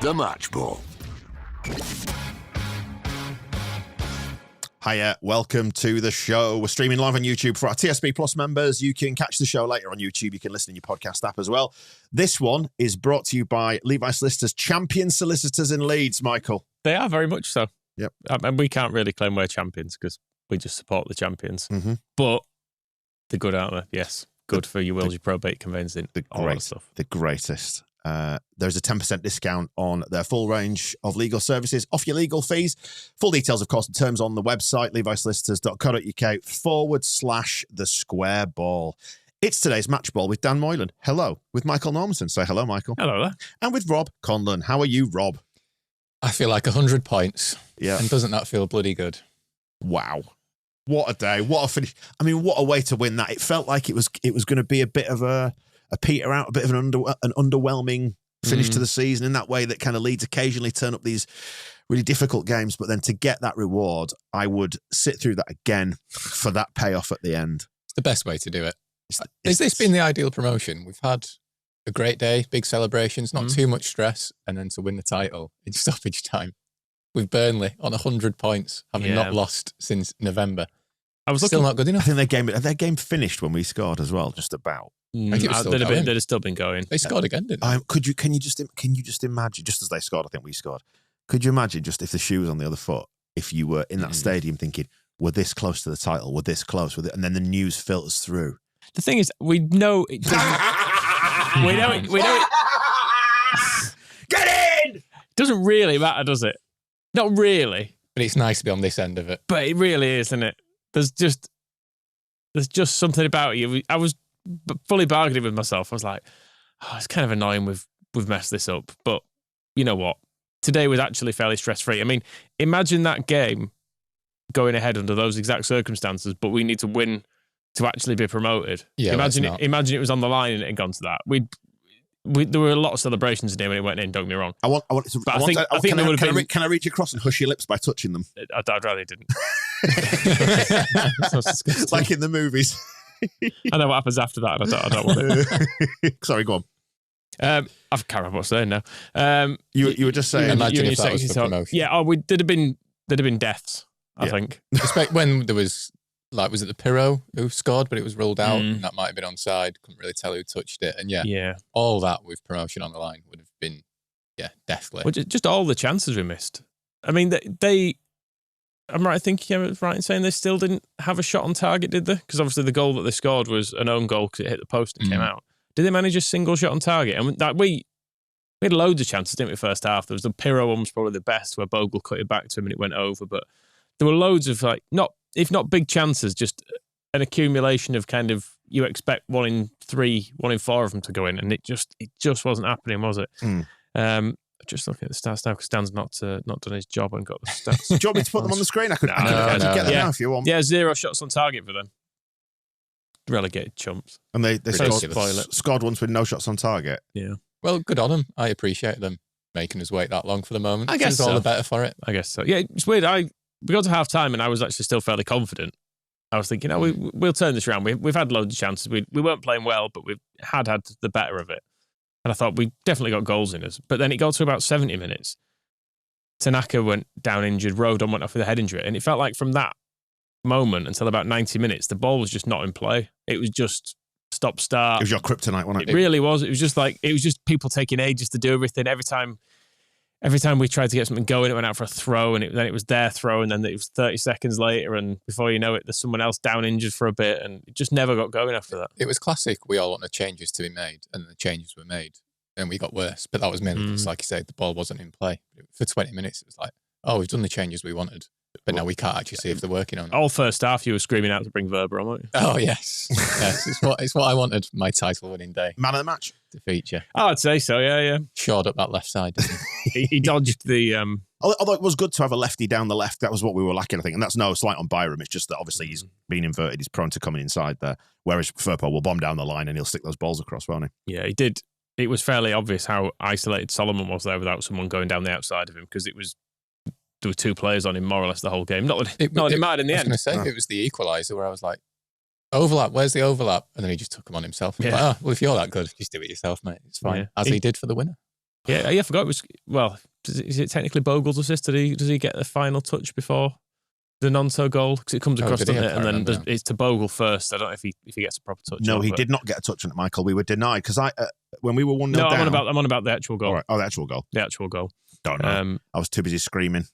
The Match Ball. Hiya, welcome to the show. We're streaming live on YouTube for our TSB Plus members. You can catch the show later on YouTube. You can listen in your podcast app as well. This one is brought to you by Levi Solicitors, champion solicitors in Leeds, Michael. They are very much so. Yep. And we can't really claim we're champions because we just support the champions. Mm-hmm. But they're good, aren't they? Yes. Good for your wills, your probate conveyancing, all that stuff. The greatest. There's a 10% discount on their full range of legal services off your legal fees. Full details, of course, and terms on the website, levisolicitors.co.uk/the square ball. It's today's match ball with Dan Moylan. Hello. With Michael Normanson. Say hello, Michael. Hello there. And with Rob Conlon. How are you, Rob? I feel like 100 points. Yeah. And doesn't that feel bloody good? Wow. What a day. What a finish. I mean, what a way to win that. It felt like it was going to be a bit of a peter out, a bit of an underwhelming finish to the season, in that way that kind of Leeds occasionally turn up these really difficult games, but then to get that reward, I would sit through that again for that payoff at the end. It's the best way to do it. Has this been the ideal promotion? We've had a great day, big celebrations, not too much stress, and then to win the title in stoppage time with Burnley on 100 points, having not lost since November. I was still not good enough. I think their game finished when we scored as well, just about. They'd have still been going. They scored again, didn't they? Can you just imagine, just as they scored, I think we scored. Could you imagine just if the shoe was on the other foot, if you were in that stadium thinking, we're this close to the title, we're this close with it, and then the news filters through. The thing is, we know it doesn't. we know it. Get in! It doesn't really matter, does it? Not really. But it's nice to be on this end of it. But it really is, isn't it? There's just something about you. I was fully bargaining with myself. I was like, it's kind of annoying we've messed this up. But you know what? Today was actually fairly stress-free. I mean, imagine that game going ahead under those exact circumstances, but we need to win to actually be promoted. Yeah, imagine it was on the line and it had gone to that. There were a lot of celebrations in there when it went in, don't get me wrong. Can I reach across and hush your lips by touching them? I'd rather you didn't. Like in the movies. I know what happens after that. I don't want it. Sorry, go on. I can't remember what I was saying now. You were just saying. Imagine if that was for promotion. Yeah, there'd have been deaths, I think. When there was, was it the Pirro who scored, but it was ruled out, and that might have been onside. Couldn't really tell who touched it. And all that with promotion on the line would have been, deathly. Well, just all the chances we missed. I mean, I'm right in saying they still didn't have a shot on target, did they? Because obviously the goal that they scored was an own goal because it hit the post and came out. Did they manage a single shot on target? And we had loads of chances, didn't we, first half? There was the Pirro one was probably the best, where Bogle cut it back to him and it went over. But there were loads of, if not big chances, just an accumulation of kind of, you expect 1 in 3, 1 in 4 of them to go in. And it just wasn't happening, was it? Just looking at the stats now because Dan's not done his job and got the stats. Do you want me to put them on the screen? I could get them now if you want. Yeah, 0 shots on target for them. Relegated chumps. And they scored once with no shots on target. Yeah. Well, good on them. I appreciate them making us wait that long for the moment. I guess it's all the better for it. I guess so. Yeah, it's weird. We got to half time and I was actually still fairly confident. I was thinking, we'll turn this around. We've had loads of chances. We weren't playing well, but we've had the better of it. And I thought we definitely got goals in us. But then it got to about 70 minutes. Tanaka went down injured, Rodon went off with a head injury. And it felt like from that moment until about 90 minutes, the ball was just not in play. It was just stop-start. It was your kryptonite, wasn't it? It really was. It was just people taking ages to do everything. Every time we tried to get something going, it went out for a throw, and then it was their throw, and then it was 30 seconds later, and before you know it, there's someone else down injured for a bit, and it just never got going after that. It was classic. We all wanted changes to be made, and the changes were made, and we got worse. But that was mainly because, like you said, the ball wasn't in play. For 20 minutes, it was like, we've done the changes we wanted, but now we can't actually see if they're working on it. All first half, you were screaming out to bring Verber on, weren't you? Oh, yes. Yes, it's what I wanted, my title-winning day. Man of the match? To feature. Oh, I'd say so, yeah. Shored up that left side, didn't he? He dodged the... Although it was good to have a lefty down the left. That was what we were lacking, I think. And that's no slight on Byram. It's just that obviously he's been inverted. He's prone to coming inside there. Whereas Firpo will bomb down the line and he'll stick those balls across, won't he? Yeah, he did. It was fairly obvious how isolated Solomon was there without someone going down the outside of him, because there were 2 players on him more or less the whole game. Not that it mattered in the end. I was going to say, it was the equaliser where I was like, overlap, where's the overlap? And then he just took him on himself. Yeah. Like, well, if you're that good, just do it yourself, mate. It's fine. Yeah. As he did for the winner. Yeah, I forgot it was, well, is it technically Bogle's assist? Does he get the final touch before the Nonto goal? Because it comes across, doesn't it? And then it's to Bogle first. I don't know if he gets a proper touch. No, he did not get a touch on it, Michael. We were denied because when we were 1-0 down. I'm on about the actual goal. Right. Oh, the actual goal. The actual goal. Don't know. I was too busy screaming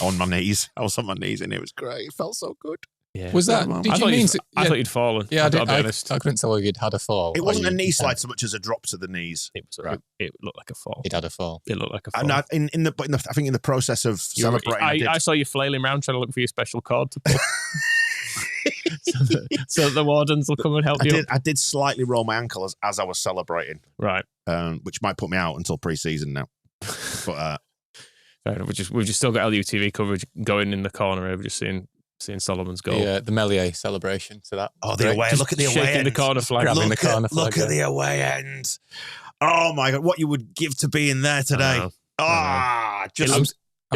on my knees. I was on my knees and it was great. It felt so good. Yeah. Was that? I thought you'd fallen. Yeah, I'll be honest. I couldn't tell if you'd had a fall. It wasn't a knee slide so much as a drop to the knees. It looked like a fall. It had a fall. It looked like a fall. I think in the process of celebrating, I saw you flailing around trying to look for your special cord to pull. so the wardens will come and help you. I did slightly roll my ankle as I was celebrating, right? Which might put me out until pre-season now. But fair enough. We've just still got LUTV coverage going in the corner here. We're just seeing Solomon's goal. The Melier celebration to that. Oh, the away! Look at the away shaking end. The corner flag. Grabbing the corner flag. Look at the away end. Oh my God! What you would give to be in there today? I'm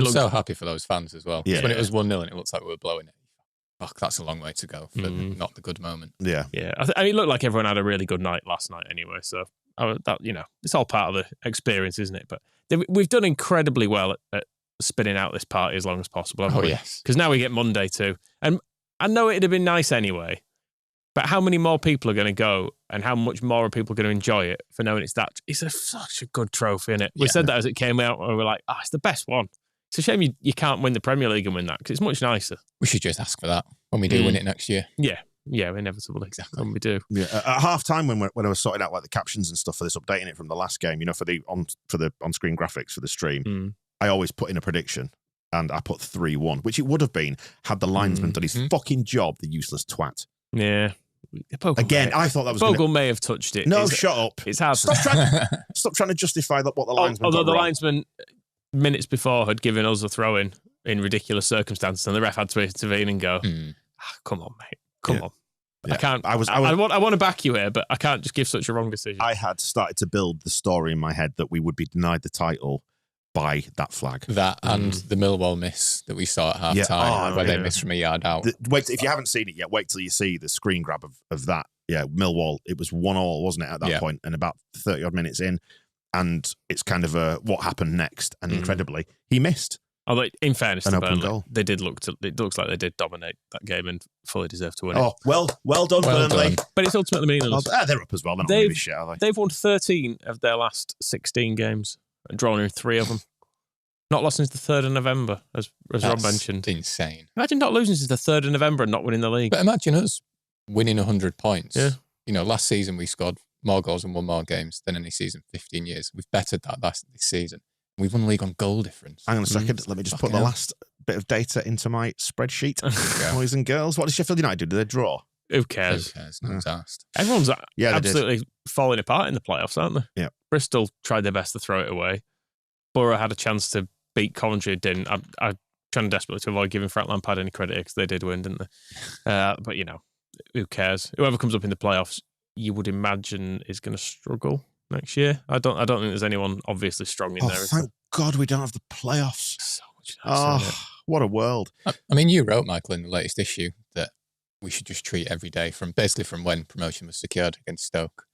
so happy for those fans as well. Yeah. When it was 1-0 and it looks like we were blowing it. Fuck, that's a long way to go for not the good moment. Yeah. I mean, it looked like everyone had a really good night last night anyway. So it's all part of the experience, isn't it? But we've done incredibly well at spinning out this party as long as possible. Oh, yes. Because now we get Monday too. And I know it'd have been nice anyway, but how many more people are going to go and how much more are people going to enjoy it for knowing it's such a good trophy, isn't it? We said that as it came out and we were like, it's the best one. It's a shame you can't win the Premier League and win that because it's much nicer. We should just ask for that when we do win it next year. Yeah, inevitably. Exactly. When we do. Yeah. At half time when I was sorting out like the captions and stuff for this, updating it from the last game, for the on-screen graphics for the stream, I always put in a prediction. And I put 3-1, which it would have been had the linesman done his fucking job, the useless twat. Yeah. I thought that was Bogle may have touched it. No, shut up. It's hard. Stop trying to justify what the linesman Although the wrong. linesman minutes before had given us a throw-in in ridiculous circumstances, and the ref had to intervene and go, come on, mate. Come on. Yeah. I can't. I want to back you here, but I can't just give such a wrong decision. I had started to build the story in my head that we would be denied the title by that flag. That and the Millwall miss that we saw at half time, where they missed from a yard out. If you haven't seen it yet, wait till you see the screen grab of that. Yeah, Millwall, it was 1-1, wasn't it, at that point, and about 30 odd minutes in. And it's kind of what happened next. And incredibly, he missed. Although, in fairness to Burnley, goal. it looks like they did dominate that game and fully deserved to win it. Oh, well done, Burnley. But it's ultimately meaningless. They're up as well. They're not really shit, are they? They've won 13 of their last 16 games and drawn in 3 of them. Not lost since the 3rd of November, as Rob mentioned. Insane. Imagine not losing since the 3rd of November and not winning the league. But imagine us winning 100 points. Yeah. Last season we scored more goals and won more games than any season in 15 years. We've bettered that this season. We've won the league on goal difference. Hang on a second. Let me just put the last bit of data into my spreadsheet. Boys and girls. What did Sheffield United do? Did they draw? Who cares? No one's asked. Everyone's absolutely falling apart in the playoffs, aren't they? Yeah. Bristol tried their best to throw it away. Borough had a chance to beat Coventry. It didn't. I'm trying desperately to avoid giving Frank Lampard any credit because they did win, didn't they? But, who cares? Whoever comes up in the playoffs, you would imagine is going to struggle next year. I don't think there's anyone obviously strong in there. Thank God we don't have the playoffs. So much nicer, what a world. I mean, you wrote, Michael, in the latest issue that we should just treat every day from when promotion was secured against Stoke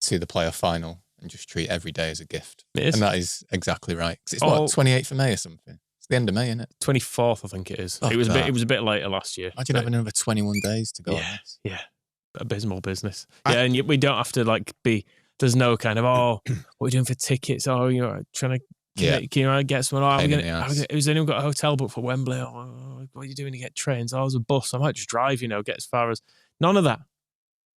to the playoff final and just treat every day as a gift. It is. And that is exactly right. It's 28th of May or something. It's the end of May, isn't it? 24th, I think it is. Oh, it was a bit later last year. Imagine having another 21 days to go on this. Yeah. Abysmal business. And we don't have to there's no kind of, what are we doing for tickets? Trying to get someone. Has anyone got a hotel booked for Wembley? What are you doing to get trains? There's a bus. I might just drive, get as far as. None of that.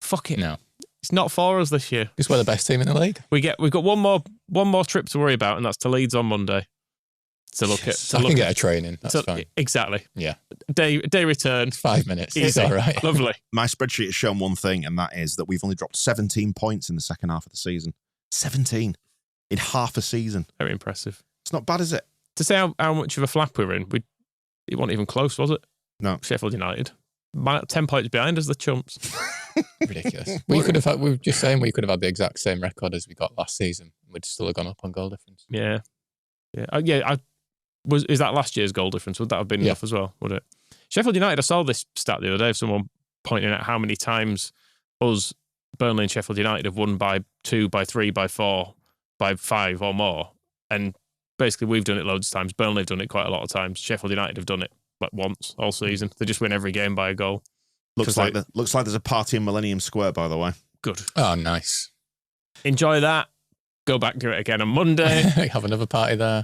Fuck it. No. It's not for us this year. Because we're the best team in the league. We've got one more trip to worry about, and that's to Leeds on Monday. To look at. I can get a train in. That's fine. Exactly. Yeah. Day return. 5 minutes. Easy. It's all right. Lovely. My spreadsheet has shown one thing, and that is that we've only dropped 17 points in the second half of the season. 17 in half a season. Very impressive. It's not bad, is it? To say how much of a flap we were in, it wasn't even close, was it? No. Sheffield United. 10 points behind us, the chumps. Ridiculous. We could have had the exact same record as we got last season. We'd still have gone up on goal difference. Yeah. Is that last year's goal difference? Would that have been enough as well? Would it? Sheffield United, I saw this stat the other day of someone pointing out how many times us, Burnley and Sheffield United, have won by 2, by 3, by 4, by 5 or more. And basically, we've done it loads of times. Burnley have done it quite a lot of times. Sheffield United have done it like once all season. They just win every game by a goal. Looks like there's a party in Millennium Square, by the way. Good. Oh, nice. Enjoy that. Go back to it again on Monday. Have another party there.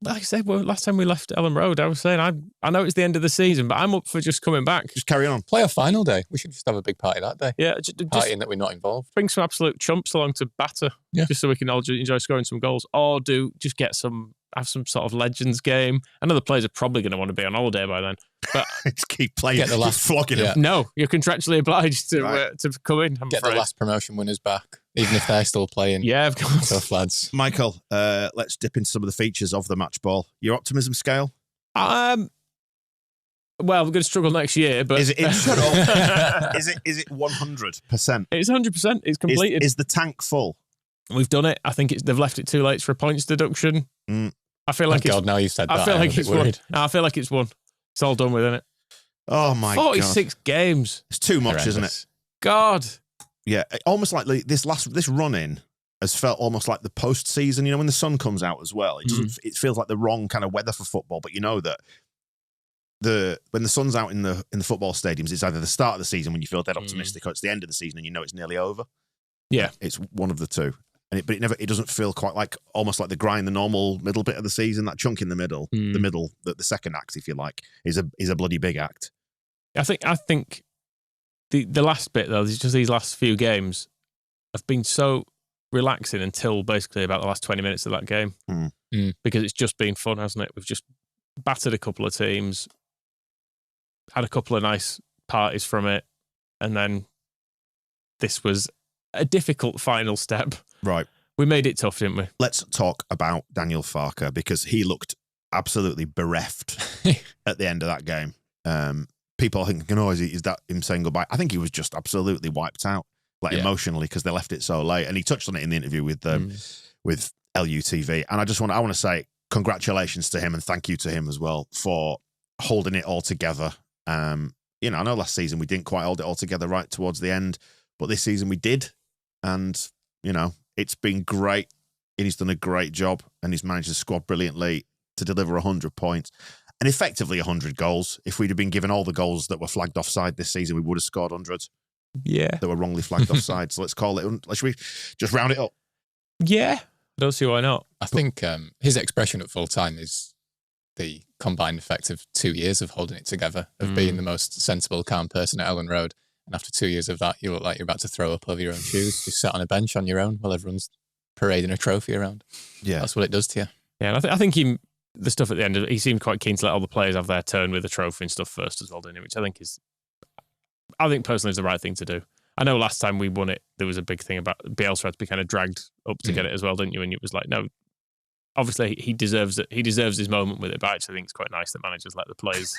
Like I said, last time we left Ellen Road, I was saying, I know it's the end of the season, but I'm up for just coming back. Just carry on. Playoff final day. We should just have a big party that day. Yeah. Just partying that we're not involved. Bring some absolute chumps along to batter, just so we can all enjoy scoring some goals. Or just have some sort of Legends game. I know the players are probably going to want to be on holiday by then. But just keep playing. Get the last flogging them. No, you're contractually obliged to come in. Get the last promotion winners back, even if they're still playing. Yeah, of course. Tough lads. Michael, let's dip into some of the features of the match ball. Your optimism scale? Well, we're going to struggle next year, but is it shut up? Is it 100%? It's 100%. It's completed. Is the tank full? We've done it. I think they've left it too late for a points deduction. I feel like God, now you've said that. I feel like it's won. I feel like it's won. It's all done with, isn't it? Oh my 46 games. It's too much, isn't it? God. Yeah, almost like this run-in has felt almost like the post-season. You know, when the sun comes out as well, it doesn't. It feels like the wrong kind of weather for football. But you know that when the sun's out in the football stadiums, it's either the start of the season when you feel dead optimistic, or it's the end of the season and you know it's nearly over. Yeah, it's one of the two. But it doesn't feel quite like almost like the normal middle bit of the season. That chunk in the middle, the second act, if you like, is a bloody big act. I think the last bit though, just these last few games have been so relaxing until basically about the last 20 minutes of that game, because it's just been fun, hasn't it? We've just battered a couple of teams, had a couple of nice parties from it, and then this was a difficult final step. Right. We made it tough, didn't we? Let's talk about Daniel Farke, because he looked absolutely bereft at the end of that game. People are thinking, is that him saying goodbye? I think he was just absolutely wiped out, emotionally, because they left it so late. And he touched on it in the interview with LUTV. And I want to say congratulations to him and thank you to him as well for holding it all together. I know last season we didn't quite hold it all together right towards the end, but this season we did. And, it's been great. And he's done a great job, and he's managed the squad brilliantly to deliver 100 points and effectively 100 goals. If we'd have been given all the goals that were flagged offside this season, we would have scored 100. Yeah. That were wrongly flagged offside. So let's call it, should we just round it up? Yeah. I don't see why not. I think his expression at full time is the combined effect of 2 years of holding it together, of being the most sensible, calm person at Ellen Road. And after 2 years of that, you look like you're about to throw up over your own shoes. Just sat on a bench on your own while everyone's parading a trophy around. Yeah. That's what it does to you. Yeah, and I think the stuff at the end, he seemed quite keen to let all the players have their turn with the trophy and stuff first as well, didn't he? Which I think personally is the right thing to do. I know last time we won it, there was a big thing about Bielsa had to be kind of dragged up to get it as well, didn't you? And it was like, no, obviously he deserves it. He deserves his moment with it, but I actually think it's quite nice that managers let the players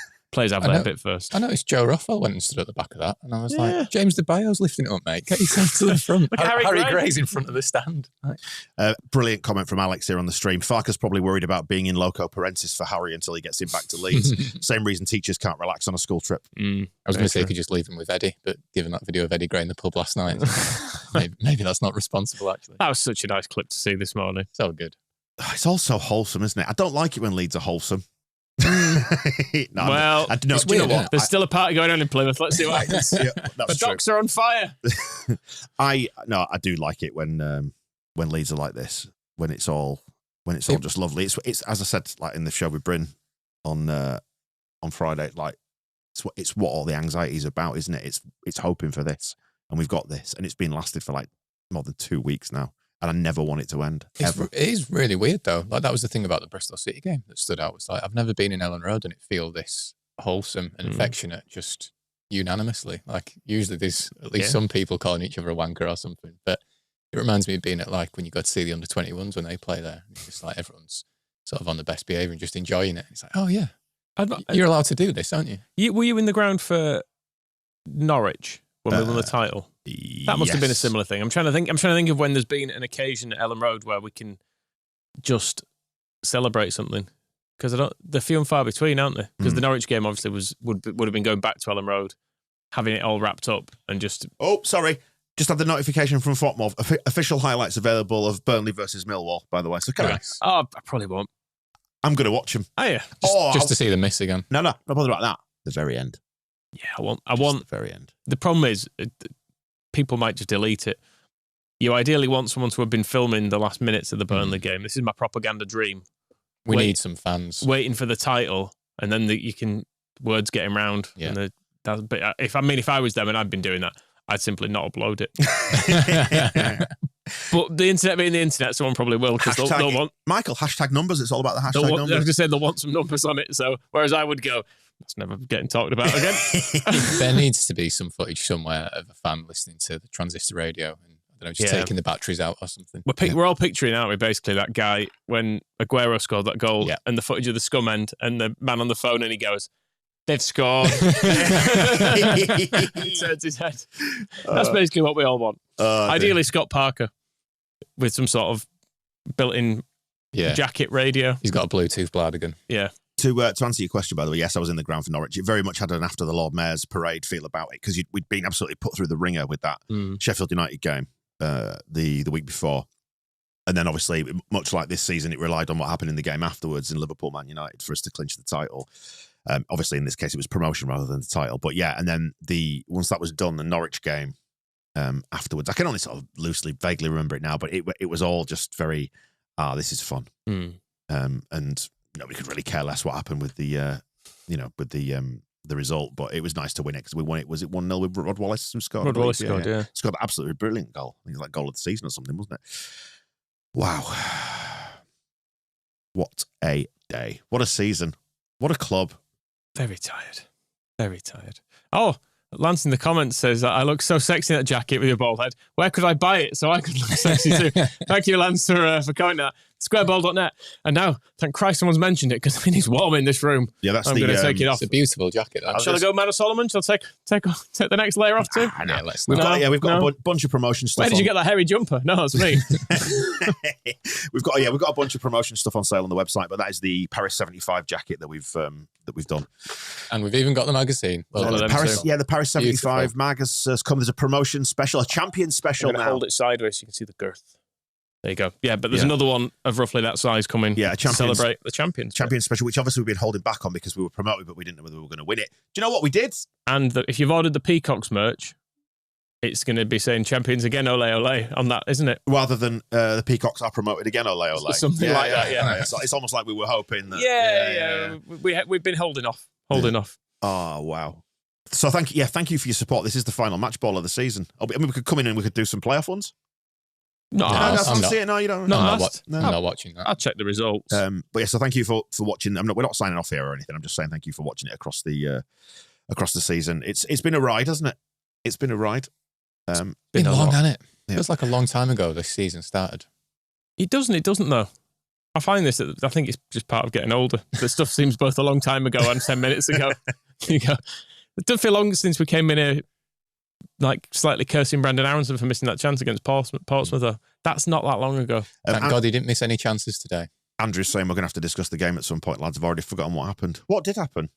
have their bit first. I noticed Joe Rothwell went and stood at the back of that, and I was like, James De Bayo's lifting it up, mate. Get yourself to the front. Harry Gray's in front of the stand. Right. Brilliant comment from Alex here on the stream. Farke's probably worried about being in loco parentis for Harry until he gets him back to Leeds. Same reason teachers can't relax on a school trip. I was going to say you could just leave him with Eddie, but given that video of Eddie Gray in the pub last night, maybe that's not responsible, actually. That was such a nice clip to see this morning. So good. It's all so wholesome, isn't it? I don't like it when Leeds are wholesome. Well, do you know what? There's still a party going on in Plymouth. Let's see what happens. The docks are on fire. I do like it when Leeds are like this. When it's all just lovely. It's as I said, like in the show with Bryn on Friday. Like it's what all the anxiety is about, isn't it? It's hoping for this, and we've got this, and it's been lasted for like more than 2 weeks now. And I never want it to end, ever. It is really weird, though. Like, that was the thing about the Bristol City game that stood out. Was like, I've never been in Ellen Road and it feel this wholesome and affectionate, just unanimously. Like, usually there's at least some people calling each other a wanker or something. But it reminds me of being at, like, when you go to see the under-21s when they play there. It's just like everyone's sort of on the best behaviour and just enjoying it. It's like, oh, yeah. You're allowed to do this, aren't you? Were you in the ground for Norwich when we won the title? That must have been a similar thing. I'm trying to think of when there's been an occasion at Ellen Road where we can just celebrate something, because they're few and far between, aren't they? Because the Norwich game obviously would have been going back to Ellen Road, having it all wrapped up and just. Oh, sorry. Just had the notification from Fotmov. Official highlights available of Burnley versus Millwall, by the way. So Nice. Oh, I probably won't. I'm going to watch them. Oh, yeah. Just to see them miss again. No, not bother about that. The very end. Yeah, I want the very end. The problem is, people might just delete it. You ideally want someone to have been filming the last minutes of the Burnley game. This is my propaganda dream. We need some fans. Waiting for the title, and then you can words getting round. Yeah. And but if I was them and I'd been doing that, I'd simply not upload it. But the internet being the internet, someone probably will, because they'll want... Michael, hashtag numbers. It's all about the hashtag numbers. I was going to say they'll want some numbers on it. So whereas I would go, that's never getting talked about again. There needs to be some footage somewhere of a fan listening to the transistor radio and I don't know, just taking the batteries out or something. We're all picturing, aren't we, basically, that guy when Aguero scored that goal and the footage of the scum end and the man on the phone and he goes, they've scored. He turns his head. That's basically what we all want. Ideally, Scott Parker with some sort of built-in jacket radio. He's got a Bluetooth Bladigan. Yeah. To answer your question, by the way, yes, I was in the ground for Norwich. It very much had an after the Lord Mayor's parade feel about it because we'd been absolutely put through the ringer with that Sheffield United game the week before. And then obviously, much like this season, it relied on what happened in the game afterwards in Liverpool Man United for us to clinch the title. Obviously, in this case, it was promotion rather than the title. But yeah, and then once that was done, the Norwich game afterwards, I can only sort of loosely, vaguely remember it now, but it was all just very, this is fun. And nobody could really care less what happened with the result. But it was nice to win it because we won it. Was it 1-0 with Rod Wallace who scored? Rod Wallace scored, yeah. Scored an absolutely brilliant goal. I think it was like goal of the season or something, wasn't it? Wow. What a day. What a season. What a club. Very tired. Very tired. Oh, Lance in the comments says, I look so sexy in that jacket with your bald head. Where could I buy it so I could look sexy too? Thank you, Lance, for commenting that. Squareball.net. And now, thank Christ someone's mentioned it because it's warm in this room. Yeah, that's I'm going to take it off. It's a beautiful jacket. Shall I go Man of Solomon? Shall I take the next layer off too? Yeah, let's we've got a bunch of promotion stuff. Where did you get that hairy jumper? No, it's me. we've got a bunch of promotion stuff on sale on the website, but that is the Paris 75 jacket that we've done. And we've even got the magazine. The Paris 75 mag has come as a promotion special, a champion special now. Hold it sideways so you can see the girth. There you go. Yeah, but there's another one of roughly that size coming to celebrate the champions. Champion special, which obviously we've been holding back on because we were promoted, but we didn't know whether we were going to win it. Do you know what we did? And if you've ordered the Peacocks merch, it's going to be saying champions again, ole, ole, on that, isn't it? Rather than the Peacocks are promoted again, ole, ole. Something like that, yeah. It's almost like we were hoping that... We've been holding off. Off. Oh, wow. So thank you for your support. This is the final match ball of the season. I mean, we could come in and we could do some playoff ones. No, I'm not watching that. I'll check the results. But yeah, so thank you for watching. We're not signing off here or anything. I'm just saying thank you for watching it across the season. It's been a ride, hasn't it? It's been a ride. Been long, hasn't it? Yeah. Feels like a long time ago this season started. It doesn't though. I find this. I think it's just part of getting older. The stuff seems both a long time ago and 10 minutes ago. It doesn't feel long since we came in here, like slightly cursing Brandon Aronson for missing that chance against Portsmouth. Though. That's not that long ago. Thank God he didn't miss any chances today. Andrew's saying we're going to have to discuss the game at some point, lads. I've already forgotten what happened. What did happen?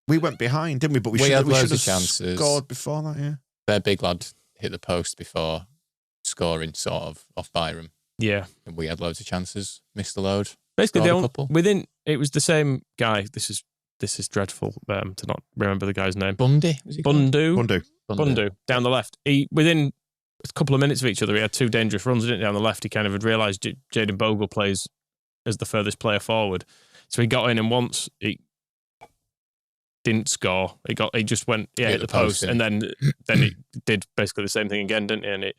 We went behind, didn't we? But we should have chances. Scored before that, yeah. Their big lad hit the post before scoring, sort of off Byram. Yeah, and we had loads of chances, missed the load. Basically, it was the same guy. This is dreadful to not remember the guy's name. Bundu. Bundu down the left. Within a couple of minutes of each other, he had two dangerous runs, didn't he? Down the left, he kind of had realised Jayden Bogle plays as the furthest player forward, so he got in, and once he didn't score, he just went hit the post, and then he did basically the same thing again, didn't he? And it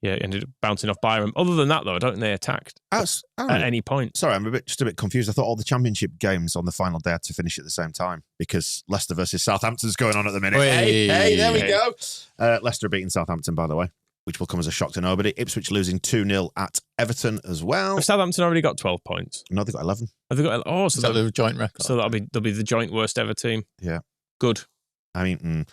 it ended up bouncing off Byram. Other than that, though, I don't think they attacked at any point. Sorry, I'm just a bit confused. I thought all the championship games on the final day had to finish at the same time because Leicester versus Southampton's going on at the minute. Hey, there we go. Leicester beating Southampton, by the way, which will come as a shock to nobody. Ipswich losing 2-0 at Everton as well. Have Southampton already got 12 points? No, they've got 11. Have they got? Oh, so that's the joint record. So they'll be the joint worst ever team. Yeah, good. I mean,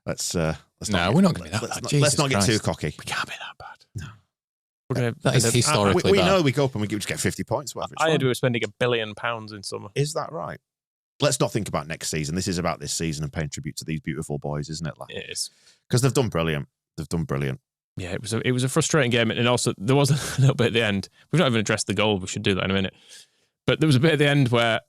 let's we're not going to be that bad. Let's not get too cocky. We can't be that bad. No. That is historically we bad. know we go up and we just get 50 points. I heard we were spending £1 billion in summer. Is that right? let's not think about next season. This is about this season and paying tribute to these beautiful boys, isn't it? Like, It is. Because they've done brilliant. Yeah, it was a frustrating game, and also there was a little bit at the end. We've not even addressed the goal. We should do that in a minute. But there was a bit at the end where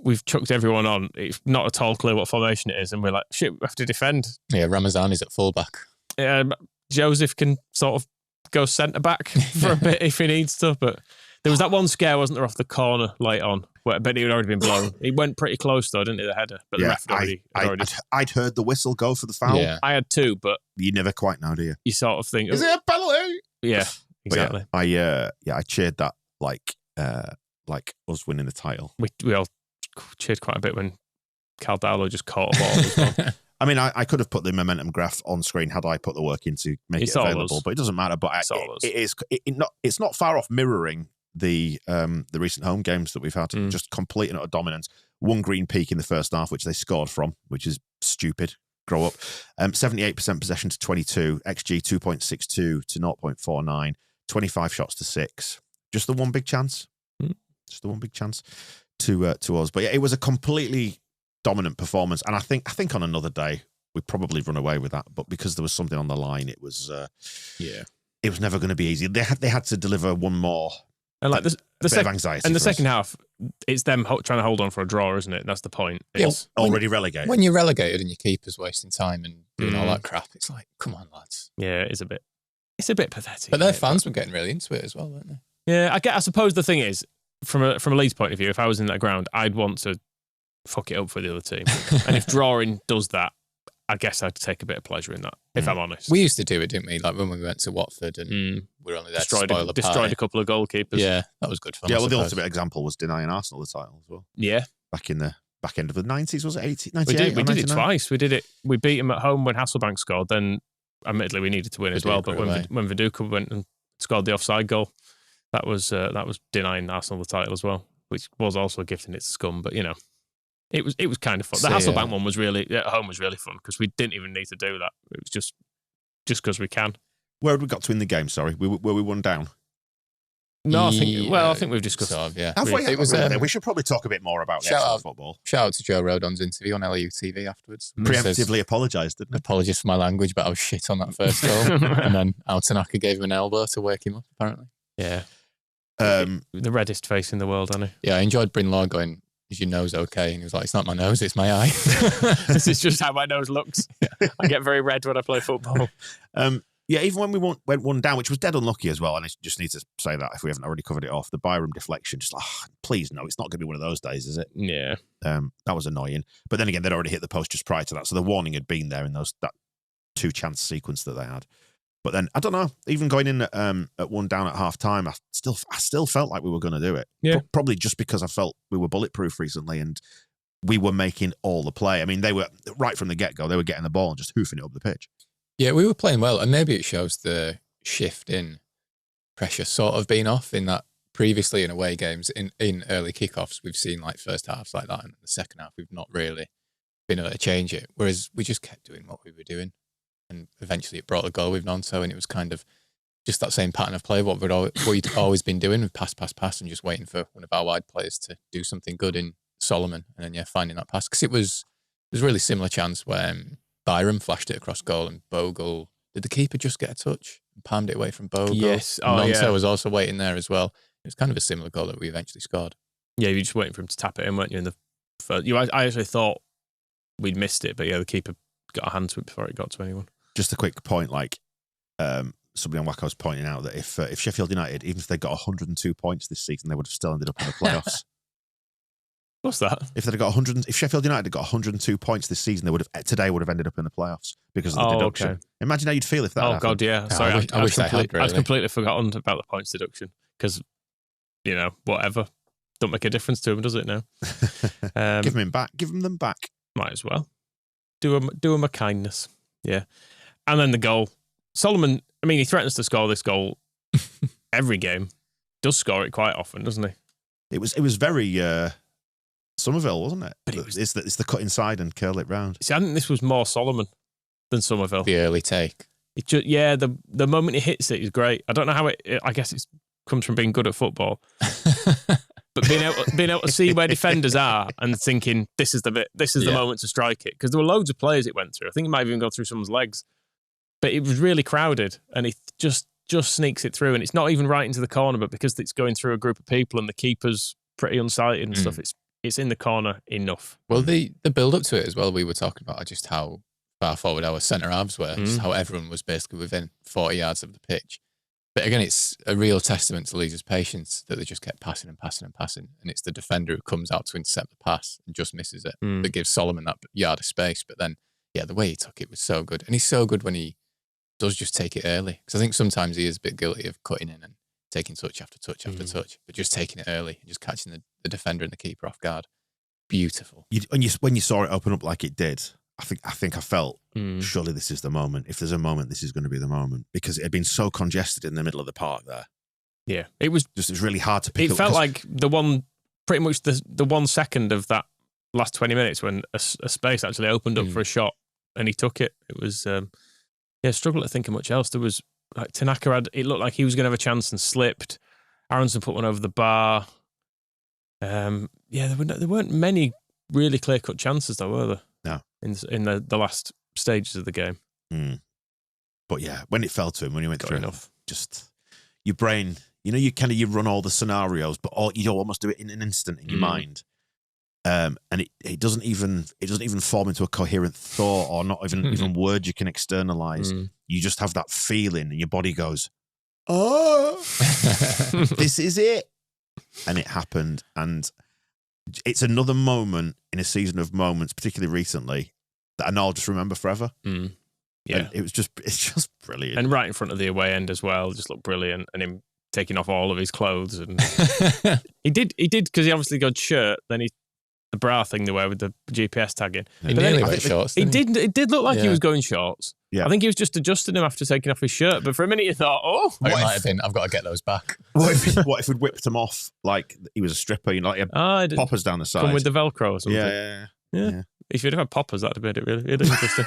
we've chucked everyone on. It's not at all clear what formation it is, and we're like, shit, we have to defend. Yeah, Ramazani's at fullback. Yeah, Joseph can sort of go centre back for a bit if he needs to. But there was that one scare, wasn't there, off the corner late on? Where I bet he had already been blown. He went pretty close though, didn't he? The header, but the ref had already. I'd heard the whistle go for the foul. Yeah. I had two, but you never quite know, do you? You sort of think, is it a penalty? Yeah, exactly. I cheered that like us winning the title. We all cheered quite a bit when Caldalo just caught a ball as well. I mean, I could have put the momentum graph on screen had I put the work in to make it available, but it doesn't matter. But it's not far off mirroring the recent home games that we've had. Just complete and utter dominance. One green peak in the first half, which they scored from, which is stupid. Grow up. 78% possession to 22, XG 2.62 to 0.49, 25 shots to 6. Just the one big chance. Just the one big chance to us. But yeah, it was a completely dominant performance, and I think on another day we'd probably run away with that. But because there was something on the line, it was it was never going to be easy. They had to deliver one more. And like the anxiety. And the second half, it's them trying to hold on for a draw, isn't it? That's the point. It's already relegated. When you're relegated and your keeper's wasting time and doing all that crap, it's like, come on, lads. Yeah, it's a bit pathetic. But their fans were getting really into it as well, weren't they? Yeah, I suppose the thing is, from a Leeds point of view, if I was in that ground, I'd want to fuck it up for the other team. And if drawing does that, I guess I'd take a bit of pleasure in that, if I'm honest. We used to do it, didn't we? Like when we went to Watford and we were only there to spoil the destroyed a couple of goalkeepers. Yeah, that was good fun. Yeah, well, the ultimate example was denying Arsenal the title as well. Yeah. Back in the back end of the 90s, was it 80, 98? We did it twice. We beat them at home when Hasselbank scored. Then, admittedly, we needed to win as well. But when Viduka went and scored the offside goal, that was denying Arsenal the title as well, which was also gifting it to scum. But, you know, it was kind of fun. The Hasselbank one was really, at home was really fun because we didn't even need to do that. It was just because we can. Where had we got to in the game, sorry? Were we one down? No, I think we've discussed. Sort of, yeah. We should probably talk a bit more about football. Shout out to Joe Rodon's interview on LU TV afterwards. Preemptively apologised, didn't he? Apologies for my language, but I was shit on that first goal. And then Altanaka gave him an elbow to wake him up, apparently. Yeah. The reddest face in the world, hasn't he? Yeah, I enjoyed Brynlaw going, is your nose okay? And he was like, it's not my nose, it's my eye. This is just how my nose looks. I get very red when I play football. Yeah, even when we went one down, which was dead unlucky as well, and I just need to say that if we haven't already covered it off, the Byram deflection, just please no, it's not going to be one of those days, is it? Yeah. That was annoying. But then again, they'd already hit the post just prior to that, so the warning had been there in that two chance sequence that they had. But then, I don't know, even going in at one down at half time, I still felt like we were going to do it. Yeah. Probably just because I felt we were bulletproof recently and we were making all the play. I mean, they were, right from the get-go, they were getting the ball and just hoofing it up the pitch. Yeah, we were playing well, and maybe it shows the shift in pressure sort of being off in that previously in away games, in early kickoffs, we've seen like first halves like that, and the second half, we've not really been able to change it. Whereas we just kept doing what we were doing. And eventually it brought the goal with Nonto, and it was kind of just that same pattern of play, what we'd always been doing with pass, and just waiting for one of our wide players to do something good in Solomon, and then, finding that pass. Because it was a really similar chance where Byram flashed it across goal, and Bogle, did the keeper just get a touch and palmed it away from Bogle? Yes. Nonto was also waiting there as well. It was kind of a similar goal that we eventually scored. Yeah, you were just waiting for him to tap it in, weren't you? In the first, I actually thought we'd missed it, but yeah, the keeper got a hand to it before it got to anyone. Just a quick point, like somebody on Wacko was pointing out that if Sheffield United, even if they got 102 points this season, they would have still ended up in the playoffs. What's that? If Sheffield United had got 102 points this season, they would have ended up in the playoffs because of the deduction. Okay. Imagine how you'd feel if that happened. God, yeah. Sorry, I wish they had. Really. I'd completely forgotten about the points deduction because, whatever, don't make a difference to them, does it now? Give them back. Give them back. Might as well. Do them a kindness. Yeah. And then the goal. Solomon, I mean, he threatens to score this goal every game. Does score it quite often, doesn't he? It was very Somerville, wasn't it? But it's the cut inside and curl it round. See, I think this was more Solomon than Somerville. The early take. The moment he hits it is great. I don't know how I guess it comes from being good at football. but being able to see where defenders are and thinking this is the bit, this is the moment to strike it, because there were loads of players it went through. I think it might have even gone through someone's legs, but it was really crowded, and he just sneaks it through, and it's not even right into the corner, but because it's going through a group of people and the keeper's pretty unsighted and stuff, it's in the corner enough. Well, the build up to it as well, we were talking about just how far forward our centre halves were, just how everyone was basically within 40 yards of the pitch. But again, it's a real testament to Leeds' patience that they just kept passing and passing and passing, and it's the defender who comes out to intercept the pass and just misses it, that gives Solomon that yard of space. But then, the way he took it was so good, and he's so good when he does just take it early, because I think sometimes he is a bit guilty of cutting in and taking touch after touch after touch, but just taking it early and just catching the defender and the keeper off guard. Beautiful. When you saw it open up like it did, I think I felt, surely this is the moment. If there's a moment, this is going to be the moment, because it had been so congested in the middle of the park there. Yeah, it was really hard to pick up. It felt like pretty much the 1 second of that last 20 minutes when a space actually opened up for a shot and he took it. It was, struggle to think of much else. There was, like, Tanaka it looked like he was going to have a chance and slipped. Aronson put one over the bar. There weren't many really clear-cut chances, though, were there? No. In the last stages of the game. But yeah, when it fell to him, when he went through enough, just your brain, you run all the scenarios, but you almost do it in an instant in your mind. And it doesn't even form into a coherent thought, or not even words you can externalize. You just have that feeling, and your body goes, "Oh, this is it," and it happened. And it's another moment in a season of moments, particularly recently, that I know I'll just remember forever. Yeah, and it's just brilliant, and right in front of the away end as well, just looked brilliant, and him taking off all of his clothes, and he did because he obviously got shirt, then the bra thing they wear with the GPS tagging. He nearly went shorts. It did look like he was going shorts. Yeah. I think he was just adjusting them after taking off his shirt. But for a minute you thought, it might have been, I've got to get those back. What if we'd whipped him off like he was a stripper, he had poppers down the side? Come with the Velcro or something. Yeah. If you'd have had poppers, that'd have made it really interesting.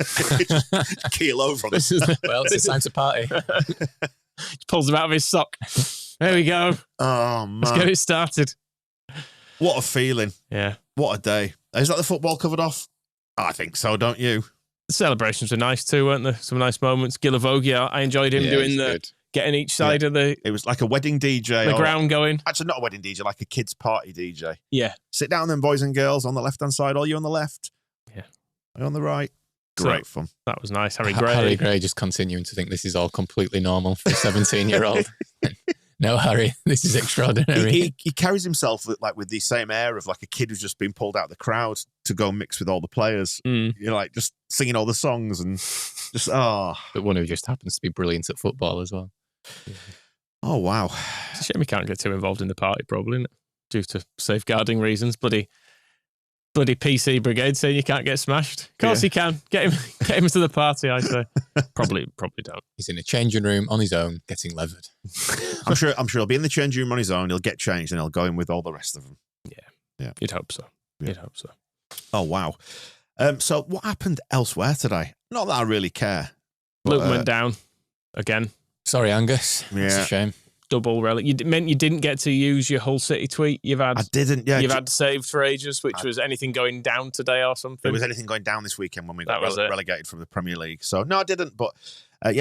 Just keel over on this. Well, it's time to party. He pulls them out of his sock. There we go. Oh, man. Let's get it started. What a feeling. Yeah. What a day. Is that the football covered off? I think so, don't you? The celebrations were nice too, weren't there? Some nice moments. Gilavogi, I enjoyed him doing getting each side of the... It was like a wedding DJ. The ground going. Actually, not a wedding DJ, like a kids' party DJ. Yeah. Sit down then, boys and girls, on the left-hand side. All you on the left. Yeah. I on the right. Great fun. That was nice. Harry Gray just continuing to think this is all completely normal for a 17-year-old. No, Harry, this is extraordinary. He carries himself with the same air of like a kid who's just been pulled out of the crowd to go mix with all the players. You're like just singing all the songs and just, But one who just happens to be brilliant at football as well. Oh, wow. It's a shame he can't get too involved in the party, probably, isn't it? Due to safeguarding reasons. Bloody PC brigade saying you can't get smashed. Of course he can. Get him to the party, I say. Probably don't. He's in a changing room on his own, getting levered. I'm sure he'll be in the changing room on his own. He'll get changed and he'll go in with all the rest of them. Yeah. You'd hope so. You'd hope so. Oh, wow. So what happened elsewhere today? Not that I really care. Luton went down again. Sorry, Angus. Yeah. It's a shame. Double relic. You meant you didn't get to use your Hull City tweet. I didn't. Yeah, you've had saved for ages, which was anything going down today or something. It was anything going down this weekend when we got relegated from the Premier League. So no, I didn't. But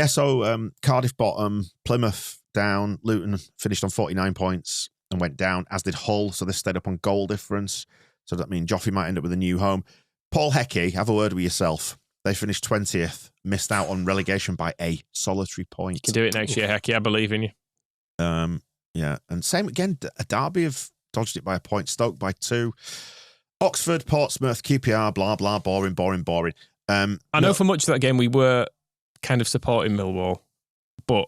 so Cardiff bottom, Plymouth down, Luton finished on 49 points and went down, as did Hull. So they stayed up on goal difference. So that means Joffrey might end up with a new home. Paul Hecky, have a word with yourself. They finished 20th, missed out on relegation by a solitary point. You can do it next year, Hecky. I believe in you. Yeah, and same again. Derby have dodged it by a point. Stoke by 2. Oxford, Portsmouth, QPR, blah blah, boring. I know for much of that game we were kind of supporting Millwall, but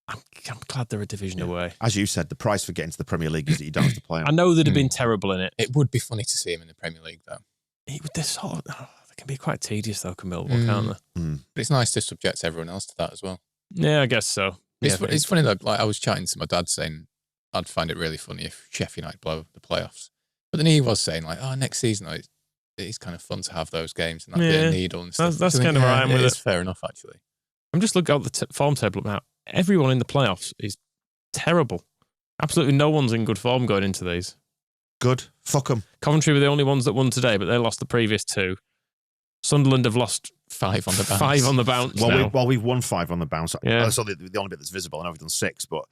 I'm glad they're a division away. As you said, the price for getting to the Premier League is that you don't have to play them. I know they'd have been terrible in it. It would be funny to see him in the Premier League, though. They can be quite tedious, though, Millwall, can't they? But it's nice to subject everyone else to that as well. Yeah, I guess so. It's funny though. Like I was chatting to my dad saying I'd find it really funny if Sheffield United blow the playoffs, but then he was saying like, next season it's kind of fun to have those games and that bit of needle and stuff. That's kind of where I am with it. It's fair enough, actually. I'm just looking at the form table now. Everyone in the playoffs is terrible. Absolutely no one's in good form going into these. Good. Fuck them. Coventry were the only ones that won today, but they lost the previous 2. Sunderland have lost 5 on the bounce. 5 on the bounce. We've won 5 on the bounce. Yeah. So the only bit that's visible. I know we've done 6, but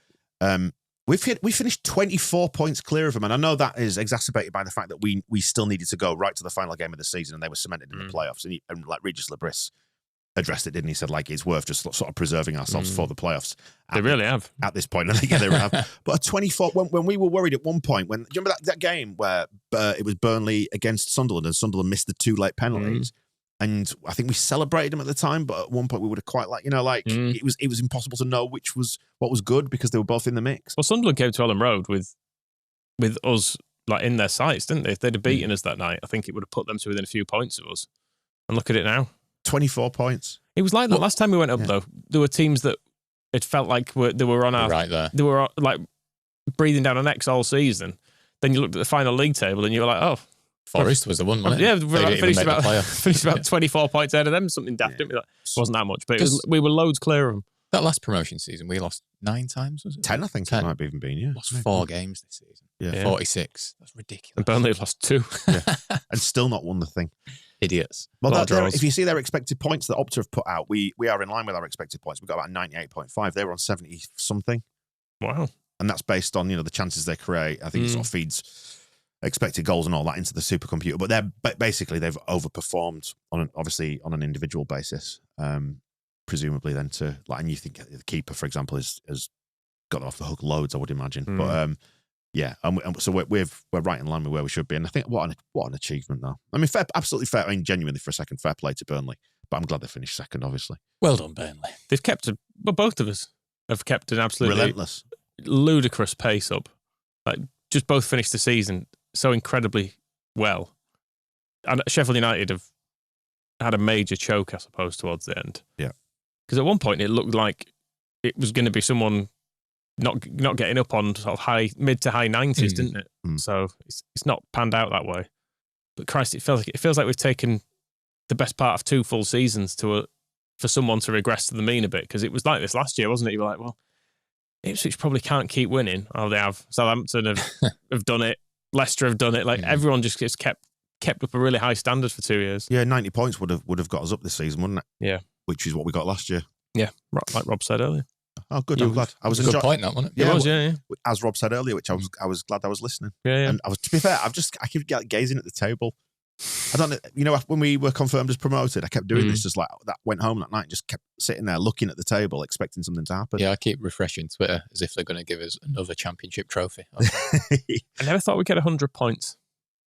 we finished 24 points clear of them, and I know that is exacerbated by the fact that we still needed to go right to the final game of the season, and they were cemented in the playoffs. And like Regis Labris addressed it, didn't he? Said like it's worth just sort of preserving ourselves for the playoffs. They really have at this point. I think they really have. But a 24 when we were worried at one point, do you remember that game where it was Burnley against Sunderland and Sunderland missed the 2 late penalties? And I think we celebrated them at the time, but at one point we would have quite it was impossible to know what was good because they were both in the mix. Well, Sunderland came to Ellen Road with us like in their sights, didn't they? If they'd have beaten us that night, I think it would have put them to within a few points of us. And look at it now. 24 points. It was like that last time we went up, though. There were teams that it felt like they were on our... Right there. They were like breathing down our necks all season. Then you looked at the final league table and you were like, oh... Forest was the one, wasn't it? Yeah, we finished about 24 points ahead of them, something daft, didn't we? It wasn't that much, but we were loads clear of them. That last promotion season, we lost 9 times, was it? 10, I think 10. It might have even been, yeah. Lost 4 games this season. Yeah. 46. That's ridiculous. And Burnley have lost 2. And still not won the thing. Idiots. Well, if you see their expected points that Opta have put out, we are in line with our expected points. We've got about 98.5. They were on 70-something. Wow. And that's based on, the chances they create. I think it sort of feeds expected goals and all that into the supercomputer. But they've overperformed obviously on an individual basis. Presumably then and you think the keeper, for example, has got off the hook loads, I would imagine. But so we're right in line with where we should be. And I think what an achievement, though. I mean, absolutely fair. I mean, genuinely for a second, fair play to Burnley. But I'm glad they finished second, obviously. Well done, Burnley. They've kept both of us have kept an absolutely relentless, ludicrous pace up. Like just both finished the season so incredibly well. And Sheffield United have had a major choke, I suppose, towards the end. Yeah. Because at one point it looked like it was going to be someone not getting up on sort of mid to high 90s, didn't it? So it's not panned out that way. But Christ, it feels like we've taken the best part of 2 full seasons for someone to regress to the mean a bit, because it was like this last year, wasn't it? You were like, well, Ipswich probably can't keep winning. Oh, they have. Southampton have done it. Leicester have done it. Like everyone just gets kept up a really high standard for 2 years. Yeah, 90 points would have got us up this season, wouldn't it? Yeah. Which is what we got last year. Yeah, like Rob said earlier. Oh, good. I'm glad. I was a good point, that wasn't it? Yeah, it was, yeah. As Rob said earlier, which I was glad I was listening. Yeah. And to be fair, I keep gazing at the table. I don't know. When we were confirmed as promoted, I kept doing this. Just like that, went home that night, and just kept sitting there looking at the table, expecting something to happen. Yeah, I keep refreshing Twitter as if they're going to give us another championship trophy. I never thought we'd get 100 points.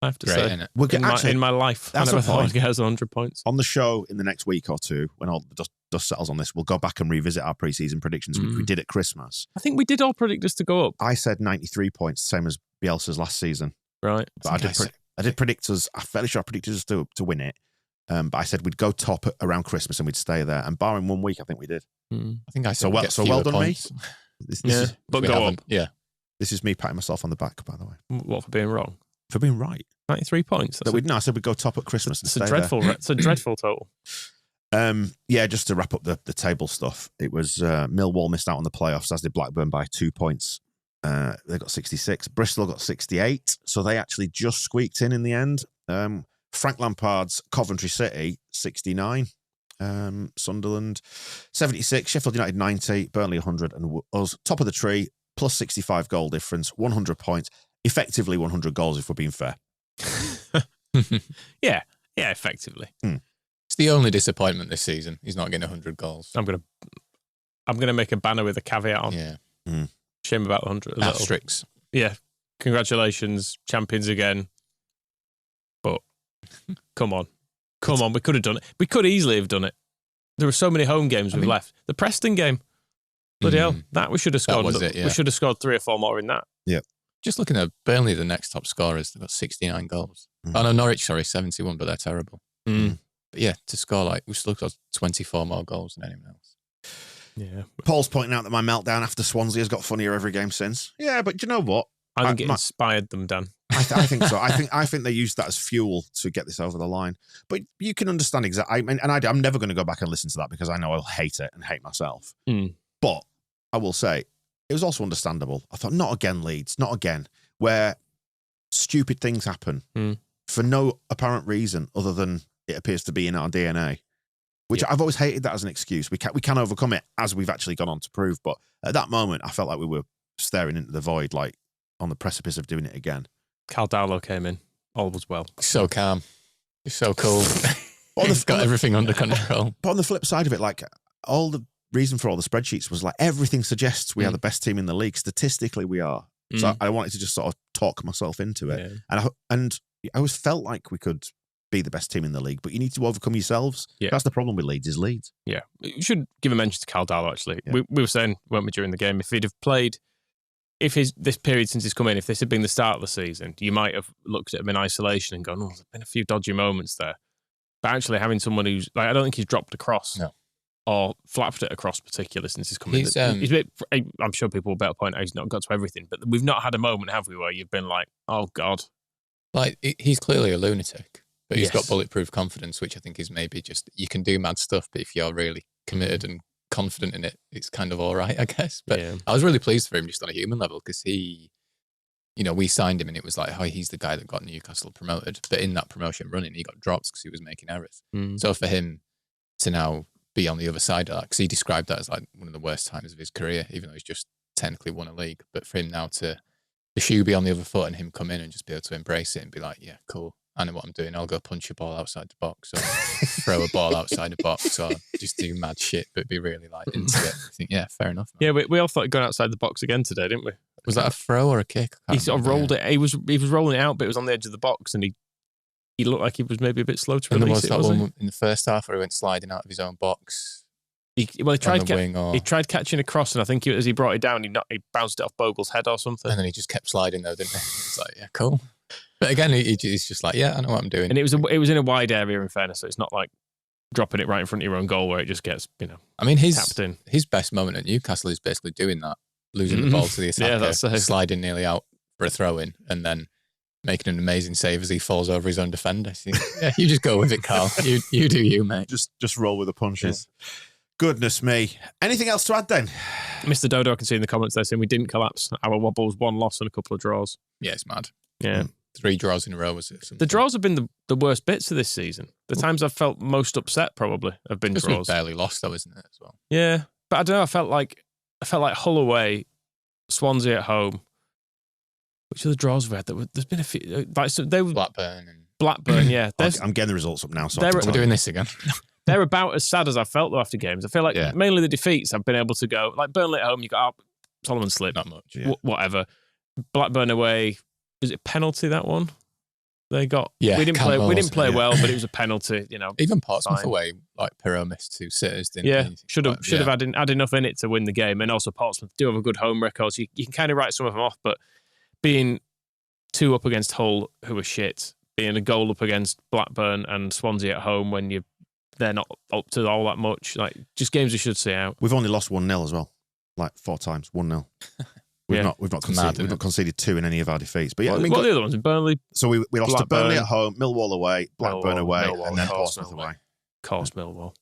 I have to say, in my life, I never thought I'd get us 100 points. On the show in the next week or two, when all the dust settles on this, we'll go back and revisit our pre-season predictions, which we did at Christmas. I think we did all predict us to go up. I said 93 points, same as Bielsa's last season. Right. But I did predict us. I'm fairly sure I predicted us to win it. But I said we'd go top around Christmas and we'd stay there. And barring 1 week, I think we did. I think I said so well done, points. me. But go up. Yeah. This is me patting myself on the back, by the way. What, for being wrong? For being right. 93 points. I said we'd go top at Christmas. It's a dreadful total. Just to wrap up the table stuff, it was Millwall missed out on the playoffs, as did Blackburn by 2 points. They got 66. Bristol got 68, so they actually just squeaked in the end. Frank Lampard's Coventry City 69, Sunderland 76, Sheffield United 90, Burnley 100, and us top of the tree plus 65 goal difference, 100 points, effectively 100 goals if we're being fair. yeah, effectively. It's the only disappointment this season. He's not getting 100 goals. I'm gonna make a banner with a caveat on. Yeah. Shame about 100. Asterisks. Yeah. Congratulations, champions again. But come on. We could have done it. We could easily have done it. There were so many home games we've left. The Preston game. Bloody hell. That we should have scored. We should have scored 3 or 4 more in that. Yeah. Just looking at Burnley, the next top scorers, they've got 69 goals. Oh no, Norwich, 71, but they're terrible. But yeah, to score we still got 24 more goals than anyone else. Yeah. Paul's pointing out that my meltdown after Swansea has got funnier every game since. Yeah, but do you know what? I think it inspired them, Dan. I think so. I think they used that as fuel to get this over the line. But you can understand exactly. I'm never going to go back and listen to that because I know I'll hate it and hate myself. But I will say, it was also understandable. I thought, not again, Leeds, not again, where stupid things happen for no apparent reason other than it appears to be in our DNA, which I've always hated that as an excuse. We can overcome it, as we've actually gone on to prove. But at that moment, I felt like we were staring into the void, like on the precipice of doing it again. Caldalo came in. All was well. So calm. He's so cool. He's got everything under control. But on the flip side of it, like, all the reason for all the spreadsheets was like everything suggests we are the best team in the league. Statistically, we are. So I wanted to just sort of talk myself into it. Yeah. And I always felt like we could be the best team in the league, but you need to overcome yourselves. Yeah. That's the problem with Leeds, is Leeds. Yeah. You should give a mention to Caldalo, actually. Yeah. We were saying, weren't we, during the game, if he'd have played, this period since he's come in, if this had been the start of the season, you might have looked at him in isolation and gone, there's been a few dodgy moments there. But actually having someone who's, like, I don't think he's dropped a cross. No. Or flapped it across particularly since he's come in. He's a bit, I'm sure people will better point out he's not got to everything, but we've not had a moment, have we, where you've been like, oh God. Like, he's clearly a lunatic, but he's got bulletproof confidence, which I think is maybe just, you can do mad stuff, but if you're really committed and confident in it, it's kind of all right, I guess. But I was really pleased for him just on a human level, because he, we signed him and it was like, he's the guy that got Newcastle promoted. But in that promotion running, he got dropped because he was making errors. So for him to now be on the other side of that, because he described that as like one of the worst times of his career, even though he's just technically won a league. But for him now to the shoe be on the other foot and him come in and just be able to embrace it and be like, yeah, cool, I know what I'm doing. I'll go punch a ball outside the box, or throw a ball outside the box, or just do mad shit, but be really like into it. I think, yeah, fair enough. Man. Yeah, we all thought he'd gone outside the box again today, didn't we? Was that a throw or a kick? He sort of rolled it. He was rolling it out, but it was on the edge of the box, and he looked like he was maybe a bit slow to release it. And there was that one in the first half where he went sliding out of his own box. He tried catching a cross, and I think as he brought it down, he bounced it off Bogle's head or something. And then he just kept sliding though, didn't he? It's like, yeah, cool. But again, he's just like, yeah, I know what I'm doing. And it was in a wide area, in fairness, so it's not like dropping it right in front of your own goal where it just gets, I mean, tapped in. His best moment at Newcastle is basically doing that, losing the ball to the attacker, sliding nearly out for a throw-in, and then making an amazing save as he falls over his own defender. So, yeah, you just go with it, Carl. You do you, mate. Just roll with the punches. Yeah. Goodness me. Anything else to add then? Mr. Dodo, I can see in the comments there saying we didn't collapse. Our wobbles, 1 loss and a couple of draws. Yeah, it's mad. Yeah. 3 draws in a row, was it? The draws have been the worst bits of this season. The times I've felt most upset probably have been draws. We've barely lost though, isn't it, as well? Yeah. But I don't know, I felt like Hull away, Swansea at home. Which other draws have we had? There's been a few. Like, so they were Blackburn, yeah. I'm getting the results up now. So we're doing this again. They're about as sad as I felt though after games. I feel like mainly the defeats I've been able to go. Like Burnley at home, you got Solomon slip. Not much. Whatever. Blackburn away, is it penalty that one? They got. Yeah, we didn't play well, but it was a penalty. Even Portsmouth away, like Perot missed 2 sitters, didn't he? Yeah, should have had enough in it to win the game. And also Portsmouth do have a good home record, so you can kind of write some of them off. But being 2 up against Hull, who were shit, being a goal up against Blackburn and Swansea at home when they're not up to all that much. Like, just games we should see out. We've only lost 1-0 as well. Like 4 times, 1-0. We've not conceded 2 in any of our defeats. But yeah, what are the other ones in Burnley? So we lost to Burnley at home, Millwall away, Blackburn away, and then Portsmouth away. Of course, Millwall.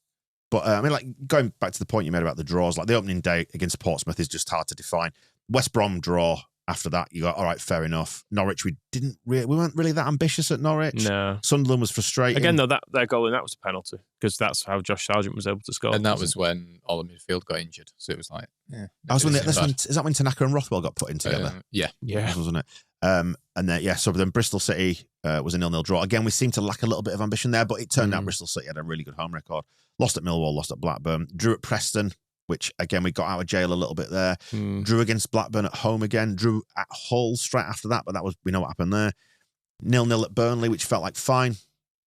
But I mean, like, going back to the point you made about the draws, like the opening day against Portsmouth is just hard to define. West Brom draw. After that, you go, all right, fair enough. Norwich, we weren't really that ambitious at Norwich. No. Sunderland was frustrating. Again, though, their goal in that was a penalty, because that's how Josh Sargent was able to score. And that was when all the midfield got injured. So it was like, yeah. Is that when Tanaka and Rothwell got put in together? Yeah. Wasn't it? And then, so then Bristol City was a 0-0 draw. Again, we seemed to lack a little bit of ambition there, but it turned out Bristol City had a really good home record. Lost at Millwall, lost at Blackburn, drew at Preston, which, again, we got out of jail a little bit there. Drew against Blackburn at home again. Drew at Hull straight after that, but we know what happened there. 0-0 at Burnley, which felt like fine.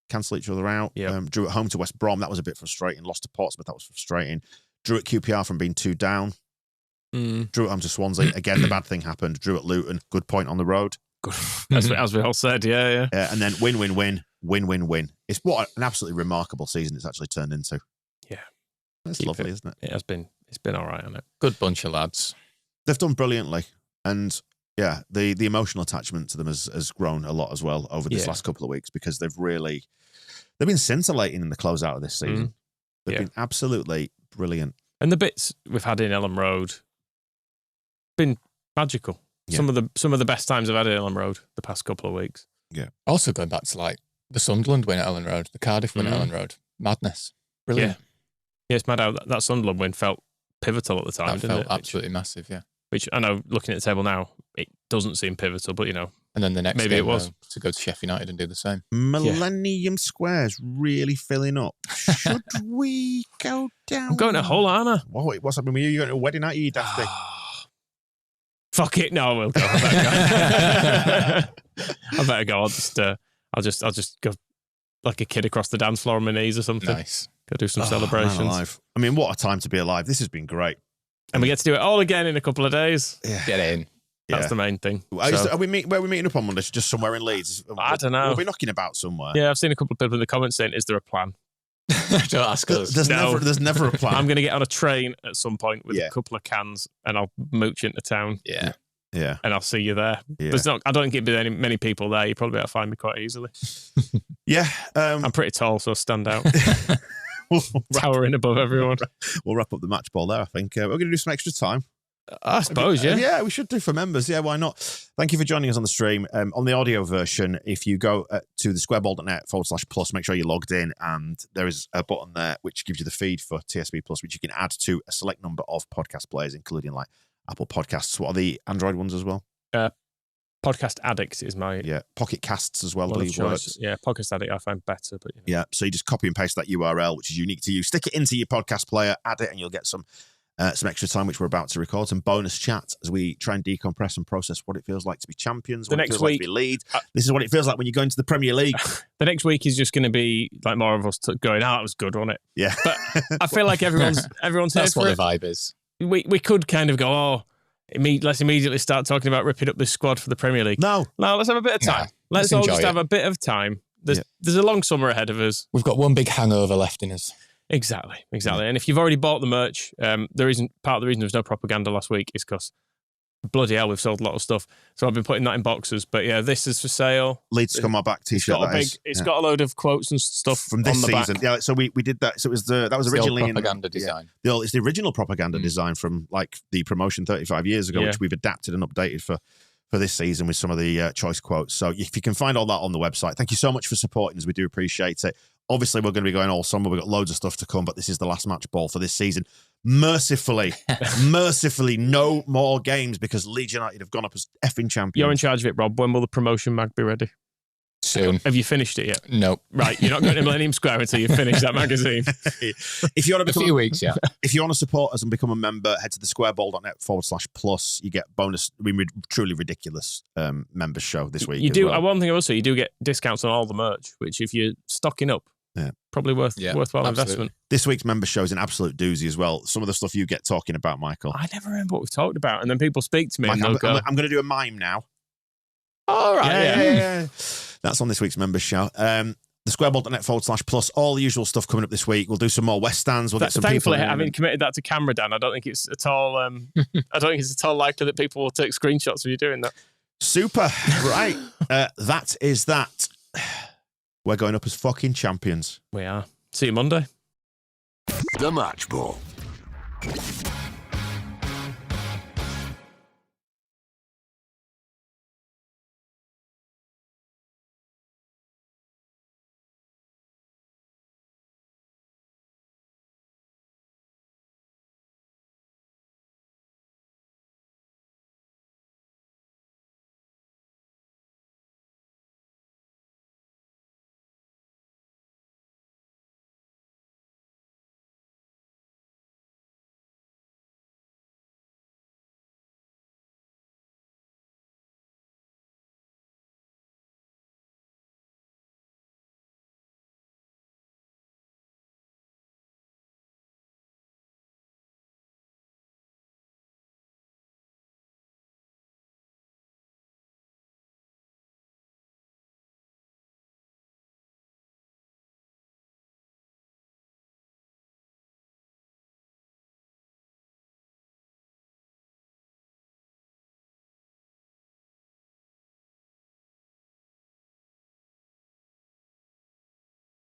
Cancel each other out. Yep. Drew at home to West Brom. That was a bit frustrating. Lost to Portsmouth. That was frustrating. Drew at QPR from being 2 down. Drew at home to Swansea. Again, the bad thing happened. Drew at Luton. Good point on the road. Good. As we all said, yeah. And then win. It's what an absolutely remarkable season it's actually turned into. Yeah. It's lovely, isn't it? It has been. It's been all right, hasn't it? Good bunch of lads. They've done brilliantly. And yeah, the emotional attachment to them has grown a lot as well over this last couple of weeks, because they've been scintillating in the closeout of this season. They've been absolutely brilliant. And the bits we've had in Ellen Road, been magical. Yeah. Some of the best times I've had at Ellen Road the past couple of weeks. Yeah. Also going back to like the Sunderland win at Ellen Road, the Cardiff win at Ellen Road. Madness. Brilliant. Yeah, it's mad how that Sunderland win felt pivotal at the time, didn't it? Absolutely massive, yeah. Which I know, looking at the table now, it doesn't seem pivotal, but And then the next maybe game it was to go to Sheffield United and do the same. Millennium Square's really filling up. Should we go down? I'm going to Hull, aren't I? What's happening with you? You going to a wedding, aren't you, Dafty? Fuck it, no, I will go. I better go. I'll just go like a kid across the dance floor on my knees or something. Nice. Go do some celebrations. Man alive. I mean, what a time to be alive. This has been great. And we get to do it all again in a couple of days. Yeah. Get in. That's the main thing. Where are we meeting up on Monday? Just somewhere in Leeds? I don't know. We'll be knocking about somewhere. Yeah, I've seen a couple of people in the comments saying, is there a plan? Don't ask us. There's never a plan. I'm going to get on a train at some point with a couple of cans and I'll mooch into town. Yeah. Yeah. And I'll see you there. Yeah. I don't think it'd be many people there. You probably be able to find me quite easily. Yeah. I'm pretty tall, so I'll stand out. Towering above everyone. We'll wrap up the match ball there, I think. We're going to do some extra time. I suppose, yeah. Yeah, we should do for members. Yeah, why not? Thank you for joining us on the stream. On the audio version, if you go to the squareball.net/plus, make sure you're logged in, and there is a button there which gives you the feed for TSB Plus, which you can add to a select number of podcast players, including like Apple Podcasts. What are the Android ones as well? Podcast Addict is my Pocket Casts as well. I believe works. Yeah, Podcast Addict I find better, but yeah. So you just copy and paste that URL, which is unique to you. Stick it into your podcast player, add it, and you'll get some extra time, which we're about to record, some bonus chat as we try and decompress and process what it feels like to be champions, what it feels like to be Leeds. This is what it feels like when you go into the Premier League. The next week is just going to be like more of us going, that was good, wasn't it? Yeah. But I feel like everyone's here That's for what it. the vibe is. We could kind of go, let's immediately start talking about ripping up this squad for the Premier League. No, let's have a bit of time. Let's all just have a bit of time. There's a long summer ahead of us. We've got one big hangover left in us. Exactly. And if you've already bought the merch, there isn't part of the reason there's no propaganda last week is because bloody hell, we've sold a lot of stuff. So I've been putting that in boxes. But yeah, this is for sale. Leeds Scum Our Back t-shirt. It's got a load of quotes and stuff from this on the season. Back. Yeah, so we did that. So that was originally the propaganda design. It's the original propaganda design from like the promotion 35 years ago, which we've adapted and updated for this season with some of the choice quotes. So if you can find all that on the website, thank you so much for supporting us. We do appreciate it. Obviously, we're going to be going all summer. We've got loads of stuff to come, but this is the last match ball for this season. Mercifully, no more games because Leeds United have gone up as effing champions. You're in charge of it, Rob. When will the promotion mag be ready? Soon. Have you finished it yet? No. Right, you're not going to Millennium Square until you finish that magazine. If you want to a few weeks, yeah. If you want to support us and become a member, head to the squareball.net/plus. You get bonus, truly ridiculous members show this week. You do. One thing also, you do get discounts on all the merch, which if you're stocking up, probably worthwhile investment. This week's member show is an absolute doozy as well. Some of the stuff you get talking about, Michael. I never remember what we've talked about, and then people speak to me and they'll go, I'm going to do a mime now. All right, yeah. That's on this week's members show. The squareball.net/plus. All the usual stuff coming up this week. We'll do some more West Stands. We'll get some thankfully, people. having committed that to camera, Dan, I don't think it's at all. I don't think it's at all likely that people will take screenshots of you doing that. Super. Right. That is that. We're going up as fucking champions. We are. See you Monday. The Match Ball.